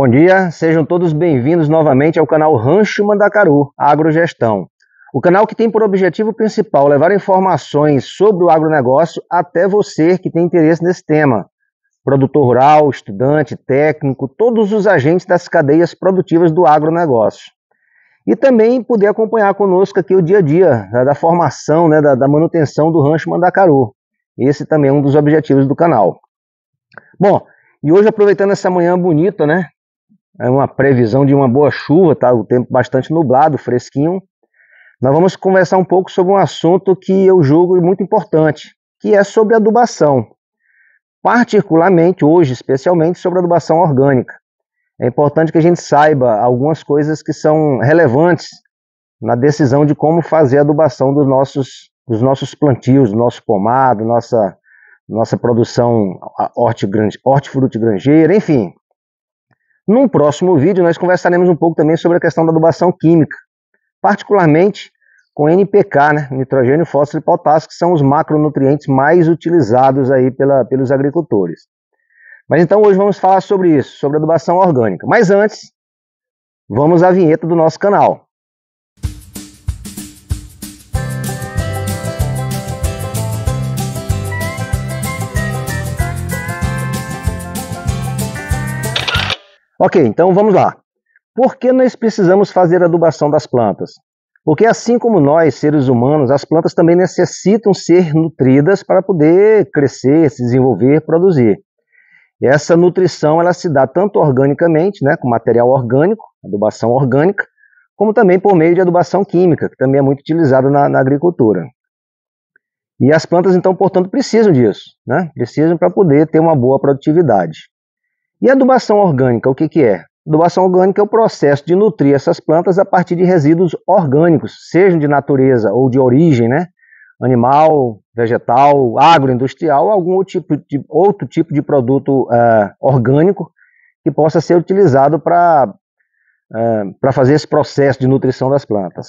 Bom dia, sejam todos bem-vindos novamente ao canal Rancho Mandacaru Agrogestão. O canal que tem por objetivo principal levar informações sobre o agronegócio até você que tem interesse nesse tema. Produtor rural, estudante, técnico, todos os agentes das cadeias produtivas do agronegócio. E também poder acompanhar conosco aqui o dia a dia da formação, da manutenção do Rancho Mandacaru. Esse também é um dos objetivos do canal. Bom, e hoje aproveitando essa manhã bonita, né? É uma previsão de uma boa chuva, tá? O tempo bastante nublado, fresquinho. Nós vamos conversar um pouco sobre um assunto que eu julgo muito importante, que é sobre adubação. Particularmente hoje, especialmente sobre adubação orgânica. É importante que a gente saiba algumas coisas que são relevantes na decisão de como fazer a adubação dos nossos plantios, do nosso pomar, nossa produção hortifrutigranjeira, enfim. Num próximo vídeo, nós conversaremos um pouco também sobre a questão da adubação química, particularmente com NPK, né? Nitrogênio, fósforo e potássio, que são os macronutrientes mais utilizados aí pelos agricultores. Mas então hoje vamos falar sobre isso, sobre adubação orgânica. Mas antes, vamos à vinheta do nosso canal. Ok, então vamos lá. Por que nós precisamos fazer adubação das plantas? Porque assim como nós, seres humanos, as plantas também necessitam ser nutridas para poder crescer, se desenvolver, produzir. E essa nutrição ela se dá tanto organicamente, né, com material orgânico, adubação orgânica, como também por meio de adubação química, que também é muito utilizada na agricultura. E as plantas, então, portanto, precisam disso, né? Precisam para poder ter uma boa produtividade. E a adubação orgânica, o que é? Adubação orgânica é o processo de nutrir essas plantas a partir de resíduos orgânicos, sejam de natureza ou de origem, né? Animal, vegetal, agroindustrial, algum outro tipo de produto orgânico que possa ser utilizado para fazer esse processo de nutrição das plantas.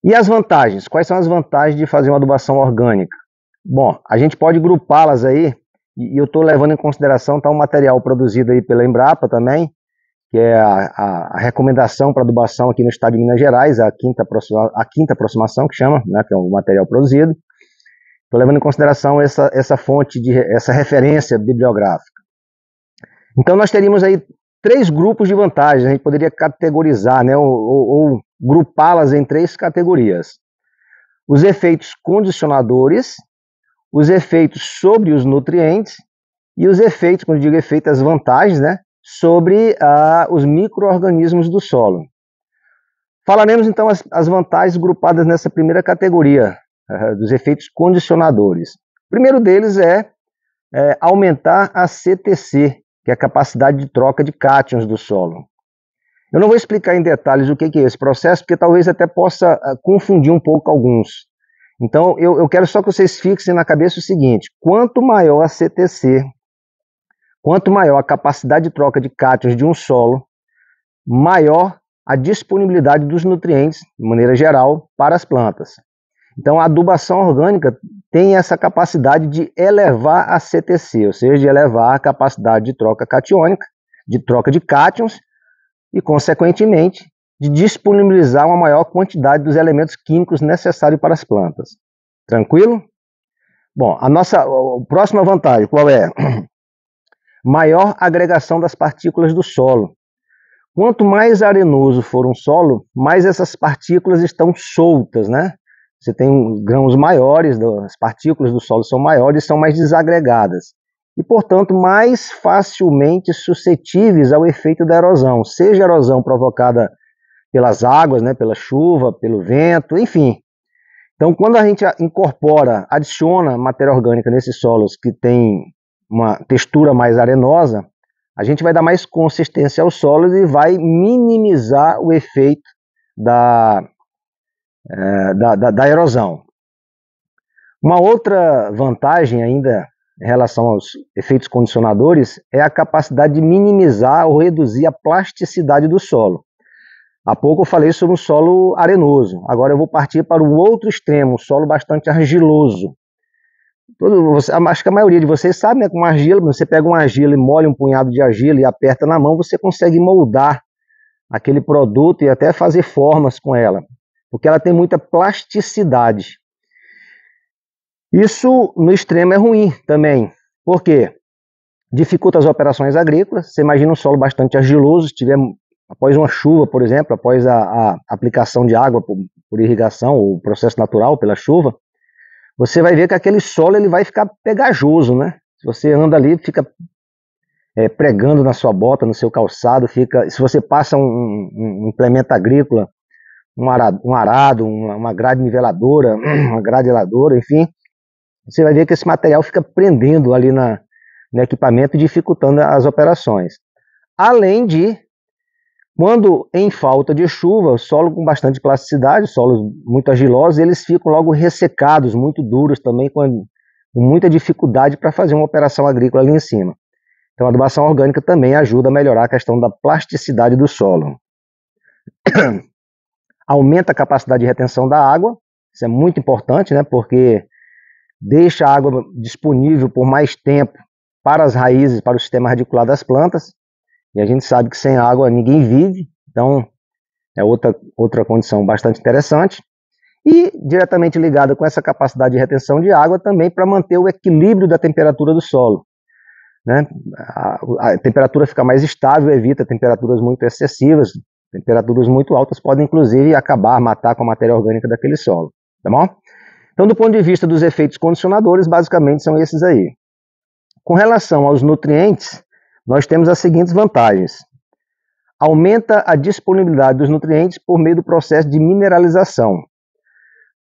E as vantagens? Quais são as vantagens de fazer uma adubação orgânica? Bom, a gente pode grupá-las aí, e eu estou levando em consideração um material produzido aí pela Embrapa também, que é a recomendação para adubação aqui no estado de Minas Gerais, a quinta aproximação que chama, né, que é o material produzido. Estou levando em consideração essa fonte, essa referência bibliográfica. Então nós teríamos aí 3 grupos de vantagens, a gente poderia categorizar, né, ou grupá-las em 3 categorias. Os efeitos condicionadores, os efeitos sobre os nutrientes e os efeitos, quando eu digo efeito, as vantagens, né, sobre os micro-organismos do solo. Falaremos então as vantagens grupadas nessa primeira categoria, dos efeitos condicionadores. O primeiro deles é aumentar a CTC, que é a capacidade de troca de cátions do solo. Eu não vou explicar em detalhes o que é esse processo, porque talvez até possa confundir um pouco alguns. Então, eu quero só que vocês fixem na cabeça o seguinte: quanto maior a CTC, quanto maior a capacidade de troca de cátions de um solo, maior a disponibilidade dos nutrientes, de maneira geral, para as plantas. Então, a adubação orgânica tem essa capacidade de elevar a CTC, ou seja, de elevar a capacidade de troca catiônica, de troca de cátions, e, consequentemente, de disponibilizar uma maior quantidade dos elementos químicos necessários para as plantas. Tranquilo? Bom, a próxima vantagem, qual é? Maior agregação das partículas do solo. Quanto mais arenoso for um solo, mais essas partículas estão soltas, né? Você tem grãos maiores, as partículas do solo são maiores e são mais desagregadas. E, portanto, mais facilmente suscetíveis ao efeito da erosão, seja a erosão provocada pelas águas, né, pela chuva, pelo vento, enfim. Então, quando a gente adiciona matéria orgânica nesses solos que tem uma textura mais arenosa, a gente vai dar mais consistência aos solos e vai minimizar o efeito da erosão. Uma outra vantagem ainda em relação aos efeitos condicionadores é a capacidade de minimizar ou reduzir a plasticidade do solo. Há pouco eu falei sobre um solo arenoso, agora eu vou partir para o outro extremo, um solo bastante argiloso. Acho que a maioria de vocês sabe, né, com argila, você pega uma argila e molha um punhado de argila e aperta na mão, você consegue moldar aquele produto e até fazer formas com ela, porque ela tem muita plasticidade. Isso no extremo é ruim também, porque dificulta as operações agrícolas. Você imagina um solo bastante argiloso, se tiver após uma chuva, por exemplo, após a aplicação de água por irrigação, ou processo natural pela chuva, você vai ver que aquele solo ele vai ficar pegajoso, né? Se você anda ali, fica pregando na sua bota, no seu calçado, se você passa um implemento agrícola, um arado, uma grade niveladora, uma gradeladora, enfim, você vai ver que esse material fica prendendo ali no equipamento e dificultando as operações. Além de, quando em falta de chuva, solo com bastante plasticidade, solos muito argilosos, eles ficam logo ressecados, muito duros também, com muita dificuldade para fazer uma operação agrícola ali em cima. Então a adubação orgânica também ajuda a melhorar a questão da plasticidade do solo. Aumenta a capacidade de retenção da água, isso é muito importante, né, porque deixa a água disponível por mais tempo para as raízes, para o sistema radicular das plantas, e a gente sabe que sem água ninguém vive, então é outra condição bastante interessante, e diretamente ligada com essa capacidade de retenção de água também para manter o equilíbrio da temperatura do solo, né? A temperatura fica mais estável, evita temperaturas muito excessivas, temperaturas muito altas podem inclusive matar com a matéria orgânica daquele solo, tá bom? Então, do ponto de vista dos efeitos condicionadores, basicamente são esses aí. Com relação aos nutrientes, nós temos as seguintes vantagens. Aumenta a disponibilidade dos nutrientes por meio do processo de mineralização.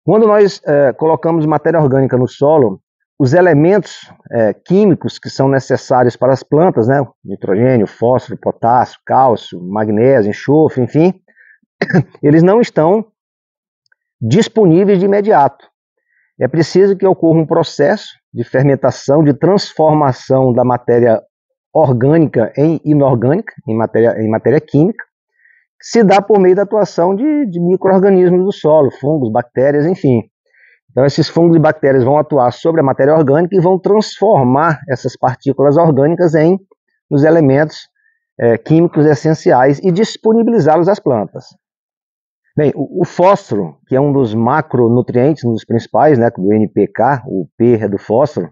Quando nós colocamos matéria orgânica no solo, os elementos químicos que são necessários para as plantas, né, nitrogênio, fósforo, potássio, cálcio, magnésio, enxofre, enfim, eles não estão disponíveis de imediato. É preciso que ocorra um processo de fermentação, de transformação da matéria orgânica em inorgânica, em matéria química, que se dá por meio da atuação de micro-organismos do solo, fungos, bactérias, enfim. Então esses fungos e bactérias vão atuar sobre a matéria orgânica e vão transformar essas partículas orgânicas nos elementos químicos essenciais e disponibilizá-los às plantas. Bem, o fósforo, que é um dos macronutrientes, um dos principais, né, do NPK, o P é do fósforo,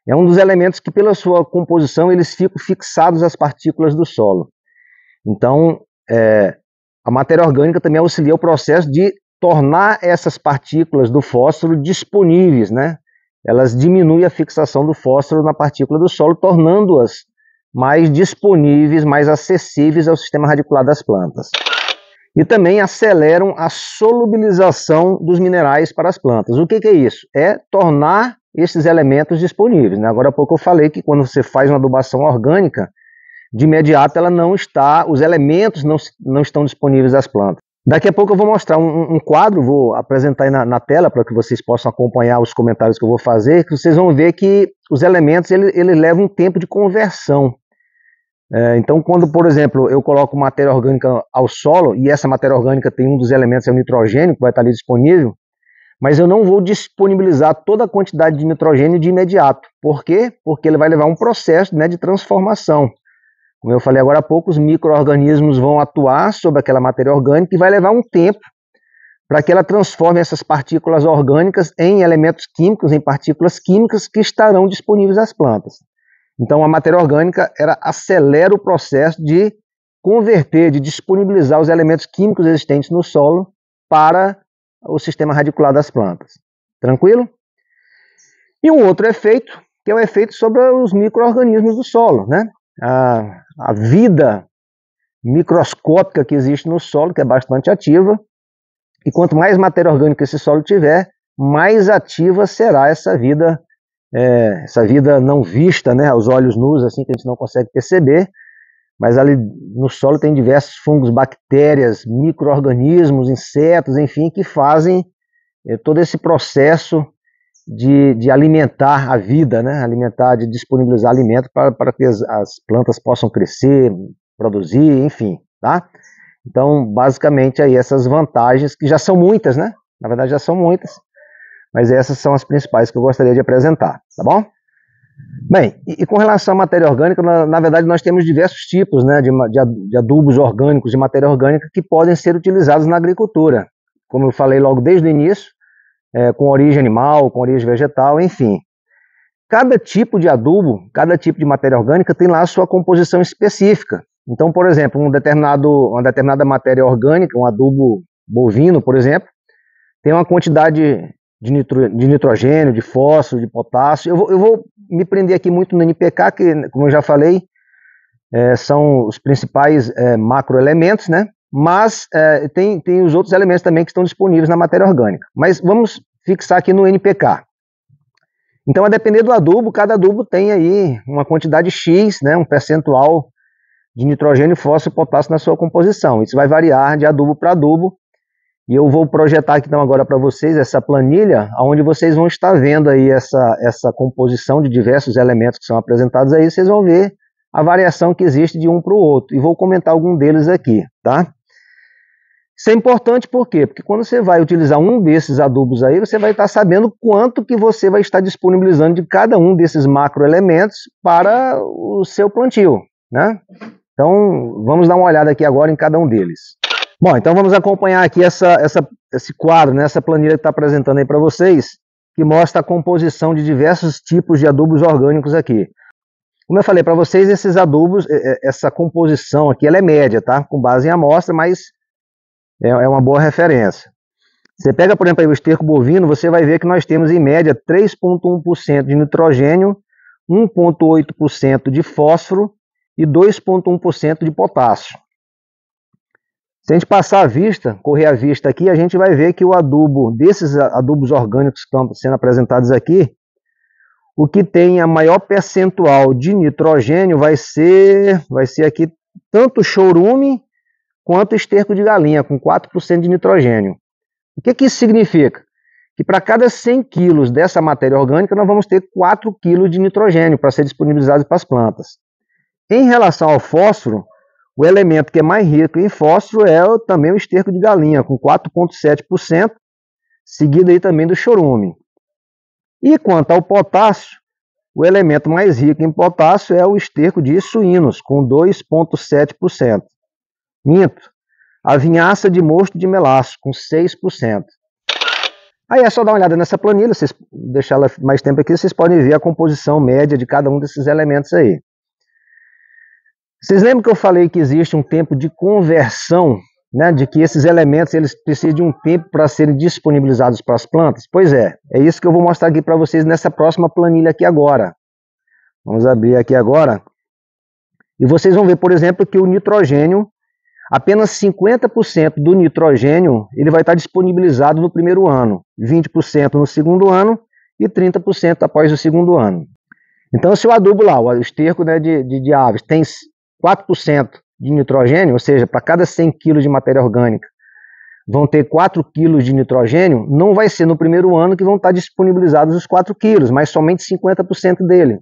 é um dos elementos que, pela sua composição, eles ficam fixados às partículas do solo. Então, a matéria orgânica também auxilia o processo de tornar essas partículas do fósforo disponíveis, né? Elas diminuem a fixação do fósforo na partícula do solo, tornando-as mais disponíveis, mais acessíveis ao sistema radicular das plantas. E também aceleram a solubilização dos minerais para as plantas. O que é isso? É tornar esses elementos disponíveis, né? Agora há pouco eu falei que quando você faz uma adubação orgânica, de imediato os elementos não estão disponíveis às plantas. Daqui a pouco eu vou mostrar um quadro, vou apresentar aí na tela para que vocês possam acompanhar os comentários que eu vou fazer, que vocês vão ver que os elementos ele levam um tempo de conversão. Então, quando, por exemplo, eu coloco matéria orgânica ao solo, e essa matéria orgânica tem um dos elementos, é o nitrogênio, que vai estar ali disponível, mas eu não vou disponibilizar toda a quantidade de nitrogênio de imediato. Por quê? Porque ele vai levar um processo, né, de transformação. Como eu falei agora há pouco, os micro-organismos vão atuar sobre aquela matéria orgânica e vai levar um tempo para que ela transforme essas partículas orgânicas em elementos químicos, em partículas químicas que estarão disponíveis às plantas. Então a matéria orgânica acelera o processo de converter, de disponibilizar os elementos químicos existentes no solo para o sistema radicular das plantas. Tranquilo? E um outro efeito, que é o efeito sobre os micro-organismos do solo, né? A vida microscópica que existe no solo, que é bastante ativa, e quanto mais matéria orgânica esse solo tiver, mais ativa será essa vida não vista, né, aos olhos nus, assim, que a gente não consegue perceber, mas ali no solo tem diversos fungos, bactérias, micro-organismos, insetos, enfim, que fazem todo esse processo de alimentar a vida, né, de disponibilizar alimento para que as plantas possam crescer, produzir, enfim, tá? Então, basicamente, aí essas vantagens, que já são muitas, né, na verdade já são muitas, mas essas são as principais que eu gostaria de apresentar, tá bom? Bem, e com relação à matéria orgânica, na verdade nós temos diversos tipos, né, de adubos orgânicos, de matéria orgânica que podem ser utilizados na agricultura, como eu falei logo desde o início, com origem animal, com origem vegetal, enfim. Cada tipo de adubo, cada tipo de matéria orgânica tem lá a sua composição específica. Então, por exemplo, uma determinada matéria orgânica, um adubo bovino, por exemplo, tem uma quantidade de nitrogênio, de fósforo, de potássio. Eu vou me prender aqui muito no NPK, que, como eu já falei, são os principais macroelementos, né? Mas tem os outros elementos também que estão disponíveis na matéria orgânica. Mas vamos fixar aqui no NPK. Então, a depender do adubo, cada adubo tem aí uma quantidade X, né, um percentual de nitrogênio, fósforo e potássio na sua composição. Isso vai variar de adubo para adubo. E eu vou projetar aqui então agora para vocês essa planilha, onde vocês vão estar vendo aí essa composição de diversos elementos que são apresentados aí. Vocês vão ver a variação que existe de um para o outro. E vou comentar algum deles aqui, tá? Isso é importante por quê? Porque quando você vai utilizar um desses adubos aí, você vai estar sabendo quanto que você vai estar disponibilizando de cada um desses macroelementos para o seu plantio, né? Então, vamos dar uma olhada aqui agora em cada um deles. Bom, então vamos acompanhar aqui esse quadro, né, essa planilha que está apresentando aí para vocês, que mostra a composição de diversos tipos de adubos orgânicos aqui. Como eu falei para vocês, esses adubos, essa composição aqui, ela é média, tá? Com base em amostra, mas é uma boa referência. Você pega, por exemplo, aí o esterco bovino, você vai ver que nós temos em média 3,1% de nitrogênio, 1,8% de fósforo e 2,1% de potássio. Se a gente passar a vista, correr a vista aqui, a gente vai ver que o adubo, desses adubos orgânicos que estão sendo apresentados aqui, o que tem a maior percentual de nitrogênio vai ser aqui tanto chorume quanto esterco de galinha, com 4% de nitrogênio. O que isso significa? Que para cada 100 quilos dessa matéria orgânica, nós vamos ter 4 quilos de nitrogênio para ser disponibilizado para as plantas. Em relação ao fósforo, o elemento que é mais rico em fósforo é também o esterco de galinha, com 4,7%, seguido aí também do chorume. E quanto ao potássio, o elemento mais rico em potássio é o esterco de suínos, com 2,7%. Minto, a vinhaça de mosto de melaço, com 6%. Aí é só dar uma olhada nessa planilha, vocês deixar ela mais tempo aqui, vocês podem ver a composição média de cada um desses elementos aí. Vocês lembram que eu falei que existe um tempo de conversão, né, de que esses elementos eles precisam de um tempo para serem disponibilizados para as plantas? Pois é isso que eu vou mostrar aqui para vocês nessa próxima planilha aqui agora. Vamos abrir aqui agora. E vocês vão ver, por exemplo, que o nitrogênio, apenas 50% do nitrogênio ele vai estar disponibilizado no primeiro ano, 20% no segundo ano e 30% após o segundo ano. Então, se o adubo lá, o esterco, né, de aves, tem 4% de nitrogênio, ou seja, para cada 100 kg de matéria orgânica vão ter 4 kg de nitrogênio, não vai ser no primeiro ano que vão estar disponibilizados os 4 kg, mas somente 50% dele.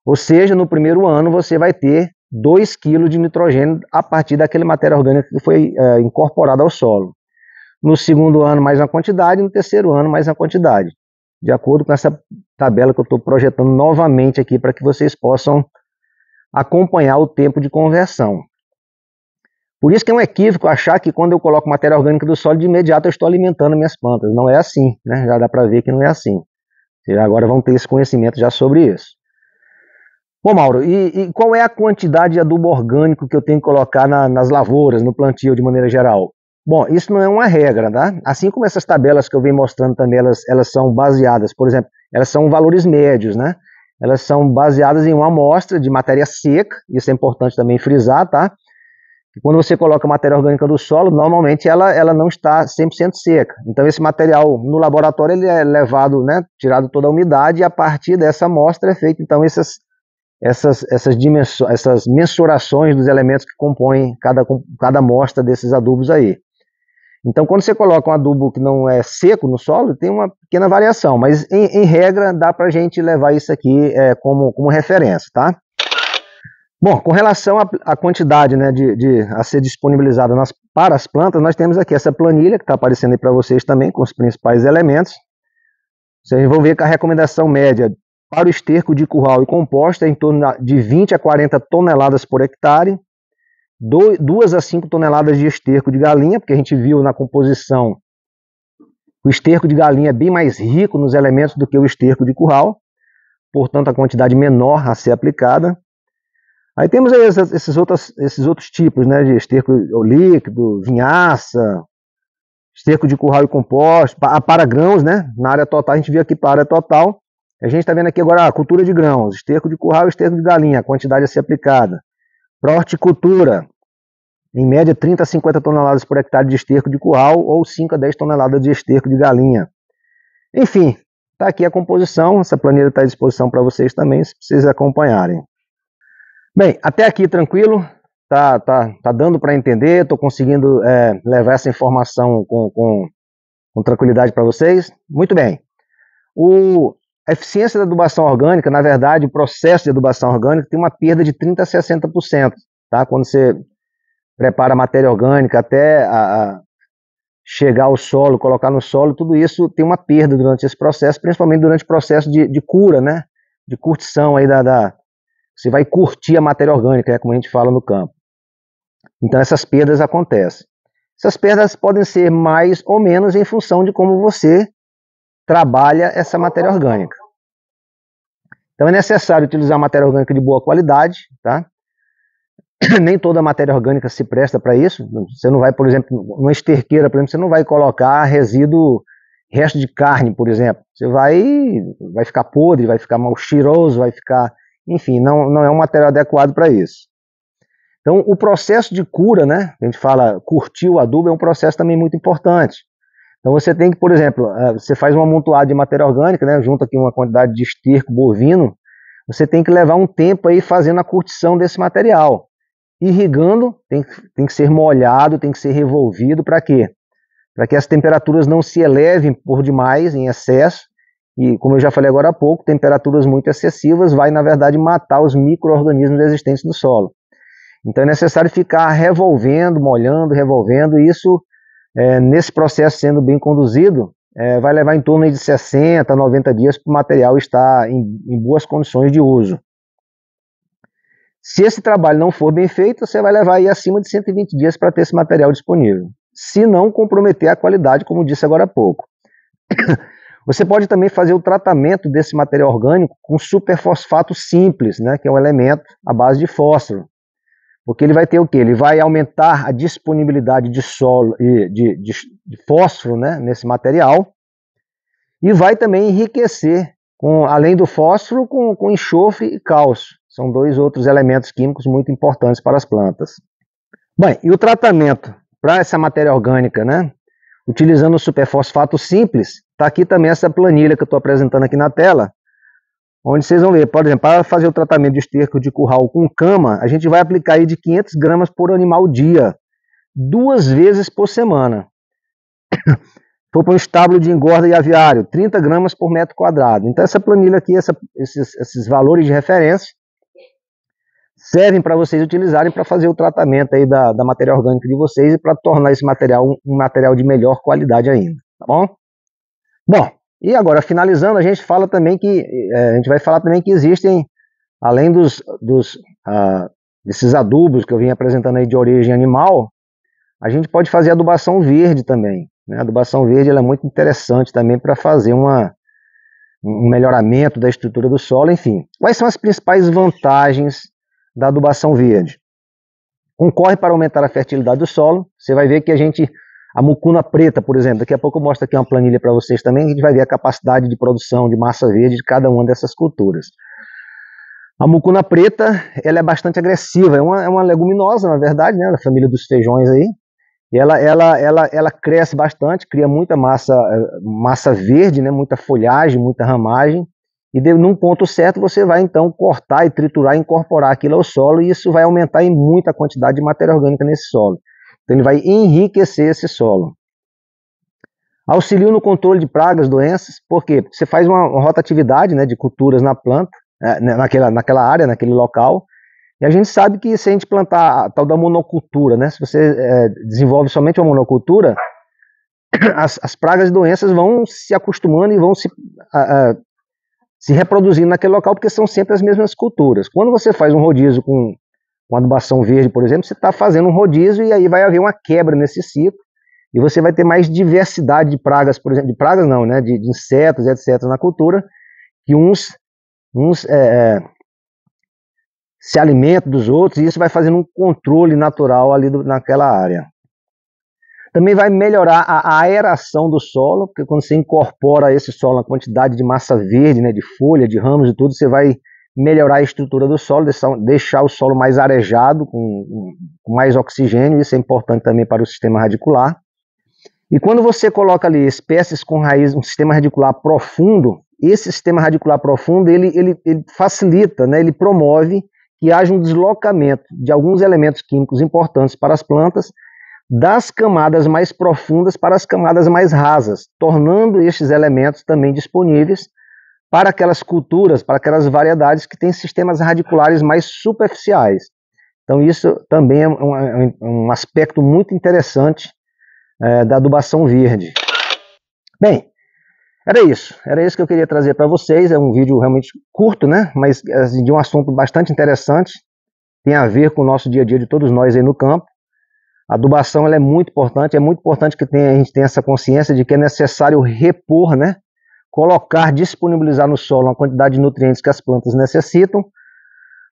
Ou seja, no primeiro ano você vai ter 2 kg de nitrogênio a partir daquela matéria orgânica que foi incorporada ao solo. No segundo ano, mais uma quantidade, no terceiro ano, mais uma quantidade. De acordo com essa tabela que eu estou projetando novamente aqui para que vocês possam acompanhar o tempo de conversão. Por isso que é um equívoco achar que quando eu coloco matéria orgânica do solo, de imediato eu estou alimentando minhas plantas. Não é assim, né? Já dá para ver que não é assim. Vocês agora vão ter esse conhecimento já sobre isso. Bom, Mauro, e qual é a quantidade de adubo orgânico que eu tenho que colocar nas lavouras, no plantio de maneira geral? Bom, isso não é uma regra, tá? Assim como essas tabelas que eu venho mostrando também, elas são baseadas, por exemplo, elas são valores médios, né? Elas são baseadas em uma amostra de matéria seca, isso é importante também frisar, tá? E quando você coloca matéria orgânica do solo, normalmente ela não está 100% seca. Então esse material no laboratório ele é levado, né, tirado toda a umidade, e a partir dessa amostra é feito então essas mensurações dos elementos que compõem cada amostra desses adubos aí. Então, quando você coloca um adubo que não é seco no solo, tem uma pequena variação, mas em regra dá para a gente levar isso aqui como referência, tá? Bom, com relação à quantidade, né, a ser disponibilizada para as plantas, nós temos aqui essa planilha que está aparecendo aí para vocês também, com os principais elementos. Vocês vão ver que a recomendação média para o esterco de curral e composta é em torno de 20 a 40 toneladas por hectare, 2 a 5 toneladas de esterco de galinha, porque a gente viu na composição o esterco de galinha é bem mais rico nos elementos do que o esterco de curral, portanto a quantidade menor a ser aplicada. Aí temos aí esses outros tipos, né, de esterco líquido, vinhaça, esterco de curral e composto, para grãos, né, na área total, a gente viu aqui para a área total, a gente está vendo aqui agora a cultura de grãos, esterco de curral e esterco de galinha, a quantidade a ser aplicada. Para horticultura, em média 30 a 50 toneladas por hectare de esterco de curral ou 5 a 10 toneladas de esterco de galinha. Enfim, está aqui a composição, essa planilha está à disposição para vocês também, se vocês acompanharem. Bem, até aqui tranquilo, tá dando para entender, estou conseguindo levar essa informação com tranquilidade para vocês. Muito bem. A eficiência da adubação orgânica, na verdade, o processo de adubação orgânica tem uma perda de 30 a 60%, tá? Quando você prepara a matéria orgânica até chegar ao solo, colocar no solo, tudo isso tem uma perda durante esse processo, principalmente durante o processo de cura, né? De curtição aí você vai curtir a matéria orgânica, como a gente fala no campo. Então essas perdas acontecem. Essas perdas podem ser mais ou menos em função de como você trabalha essa matéria orgânica. Então é necessário utilizar matéria orgânica de boa qualidade, tá? Nem toda a matéria orgânica se presta para isso. Você não vai, por exemplo, numa esterqueira, por exemplo, você não vai colocar resto de carne, por exemplo. Você vai ficar podre, vai ficar mal cheiroso, vai ficar... Enfim, não é um material adequado para isso. Então, o processo de cura, né? A gente fala curtir o adubo, é um processo também muito importante. Então, você tem que, por exemplo, você faz um amontoado de matéria orgânica, né? Junto aqui uma quantidade de esterco bovino, você tem que levar um tempo aí fazendo a curtição desse material. Irrigando, tem que ser molhado, tem que ser revolvido, para quê? Para que as temperaturas não se elevem por demais, em excesso, e como eu já falei agora há pouco, temperaturas muito excessivas vai, na verdade, matar os micro-organismos existentes no solo. Então é necessário ficar revolvendo, molhando, revolvendo, e isso, nesse processo sendo bem conduzido, vai levar em torno de 60 a 90 dias para o material estar em boas condições de uso. Se esse trabalho não for bem feito, você vai levar aí acima de 120 dias para ter esse material disponível. Se não comprometer a qualidade, como disse agora há pouco. Você pode também fazer o tratamento desse material orgânico com superfosfato simples, né, que é um elemento à base de fósforo. Porque ele vai ter o quê? Ele vai aumentar a disponibilidade de fósforo, né, nesse material, e vai também enriquecer, além do fósforo, com enxofre e cálcio. São dois outros elementos químicos muito importantes para as plantas. Bem, e o tratamento para essa matéria orgânica, né? Utilizando o superfosfato simples, está aqui também essa planilha que eu estou apresentando aqui na tela, onde vocês vão ver, por exemplo, para fazer o tratamento de esterco de curral com cama, a gente vai aplicar aí de 500 gramas por animal dia, 2 vezes por semana. For para um estábulo de engorda e aviário, 30 gramas por metro quadrado. Então essa planilha aqui, esses valores de referência, servem para vocês utilizarem para fazer o tratamento aí da matéria orgânica de vocês e para tornar esse material um material de melhor qualidade ainda, tá bom? Bom, e agora finalizando, a gente fala também a gente vai falar também que existem, além desses adubos que eu vim apresentando aí de origem animal, a gente pode fazer adubação verde também, né? A adubação verde ela é muito interessante também para fazer um melhoramento da estrutura do solo, enfim. Quais são as principais vantagens da adubação verde? Concorre para aumentar a fertilidade do solo. Você vai ver que a mucuna preta, por exemplo, daqui a pouco eu mostro aqui uma planilha para vocês também, a gente vai ver a capacidade de produção de massa verde de cada uma dessas culturas. A mucuna preta, ela é bastante agressiva, é uma leguminosa, na verdade, né, da família dos feijões aí, e ela cresce bastante, cria muita massa verde, né, muita folhagem, muita ramagem, e num ponto certo você vai então cortar e triturar e incorporar aquilo ao solo, e isso vai aumentar em muita quantidade de matéria orgânica nesse solo. Então ele vai enriquecer esse solo. Auxilia no controle de pragas, doenças, por quê? Porque você faz uma rotatividade, né, de culturas na planta, naquela área, naquele local, e a gente sabe que se a gente plantar a tal da monocultura, né, se você desenvolve somente uma monocultura, as pragas e doenças vão se acostumando e vão se reproduzindo naquele local, porque são sempre as mesmas culturas. Quando você faz um rodízio com adubação verde, por exemplo, você está fazendo um rodízio e aí vai haver uma quebra nesse ciclo, e você vai ter mais diversidade de pragas, por exemplo, de pragas não, né, de insetos, etc., na cultura, que uns se alimentam dos outros, e isso vai fazendo um controle natural ali naquela área. Também vai melhorar a aeração do solo, porque quando você incorpora esse solo na quantidade de massa verde, né, de folha, de ramos e tudo, você vai melhorar a estrutura do solo, deixar o solo mais arejado, com mais oxigênio. Isso é importante também para o sistema radicular. E quando você coloca ali espécies com raiz, um sistema radicular profundo, esse sistema radicular profundo, ele facilita, né, ele promove que haja um deslocamento de alguns elementos químicos importantes para as plantas, das camadas mais profundas para as camadas mais rasas, tornando estes elementos também disponíveis para aquelas culturas, para aquelas variedades que têm sistemas radiculares mais superficiais. Então isso também é um aspecto muito interessante da adubação verde. Bem, era isso que eu queria trazer para vocês. É um vídeo realmente curto, né? Mas assim, de um assunto bastante interessante, tem a ver com o nosso dia a dia de todos nós aí no campo. A adubação ela é muito importante que a gente tenha essa consciência de que é necessário repor, né? Colocar, disponibilizar no solo uma quantidade de nutrientes que as plantas necessitam,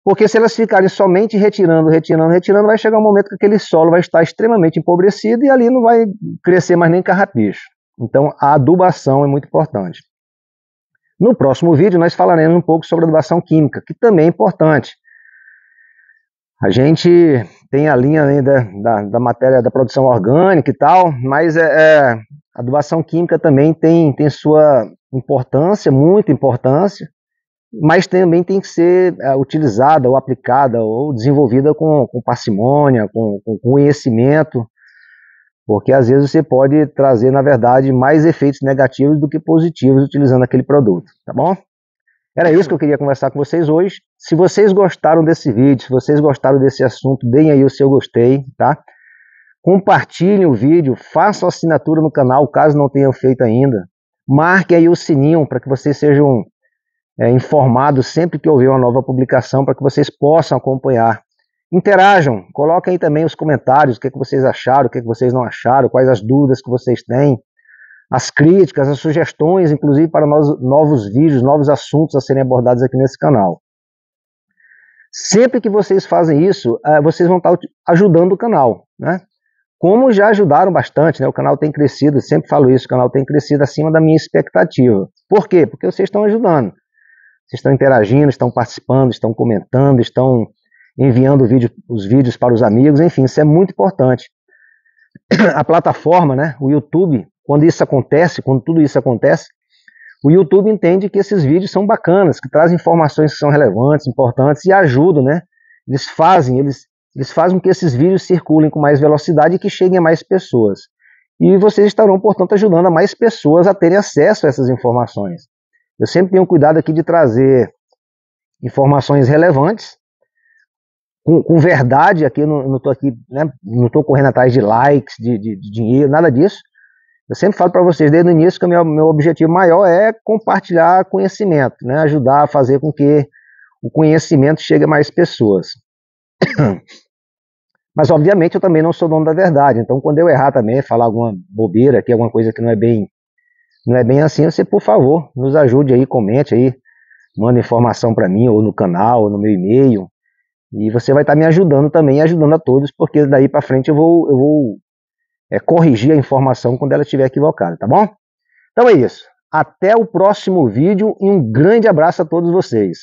porque se elas ficarem somente retirando, vai chegar um momento que aquele solo vai estar extremamente empobrecido e ali não vai crescer mais nem carrapicho. Então a adubação é muito importante. No próximo vídeo nós falaremos um pouco sobre a adubação química, que também é importante. A gente tem a linha ainda da matéria da produção orgânica e tal, mas a adubação química também tem sua importância, muita importância, mas também tem que ser utilizada ou aplicada ou desenvolvida com parcimônia, com conhecimento, porque às vezes você pode trazer, na verdade, mais efeitos negativos do que positivos utilizando aquele produto, tá bom? Era isso que eu queria conversar com vocês hoje. Se vocês gostaram desse vídeo, se vocês gostaram desse assunto, deem aí o seu gostei, tá? Compartilhem o vídeo, façam assinatura no canal, caso não tenham feito ainda. Marquem aí o sininho para que vocês sejam informados sempre que houver uma nova publicação, para que vocês possam acompanhar. Interajam, coloquem aí também os comentários, o que vocês acharam, o que vocês não acharam, quais as dúvidas que vocês têm, as críticas, as sugestões, inclusive para novos vídeos, novos assuntos a serem abordados aqui nesse canal. Sempre que vocês fazem isso, vocês vão estar ajudando o canal, né? Como já ajudaram bastante, né? O canal tem crescido, eu sempre falo isso, o canal tem crescido acima da minha expectativa. Por quê? Porque vocês estão ajudando. Vocês estão interagindo, estão participando, estão comentando, estão enviando os vídeos para os amigos, enfim, isso é muito importante. A plataforma, né, o YouTube, quando tudo isso acontece, o YouTube entende que esses vídeos são bacanas, que trazem informações que são relevantes, importantes e ajudam, né? Eles fazem com que esses vídeos circulem com mais velocidade e que cheguem a mais pessoas. E vocês estarão, portanto, ajudando a mais pessoas a terem acesso a essas informações. Eu sempre tenho cuidado aqui de trazer informações relevantes, com verdade. Aqui eu não estou aqui, né, não estou correndo atrás de likes, de dinheiro, nada disso. Eu sempre falo para vocês desde o início que o meu objetivo maior é compartilhar conhecimento, né, ajudar a fazer com que o conhecimento chegue a mais pessoas. Mas obviamente eu também não sou dono da verdade, então quando eu errar também, falar alguma bobeira aqui, alguma coisa que não é bem assim, você, por favor, nos ajude aí, comente aí, manda informação para mim, ou no canal, ou no meu e-mail, e você vai estar me ajudando também, ajudando a todos, porque daí para frente eu vou corrigir a informação quando ela estiver equivocada, tá bom? Então é isso. Até o próximo vídeo e um grande abraço a todos vocês.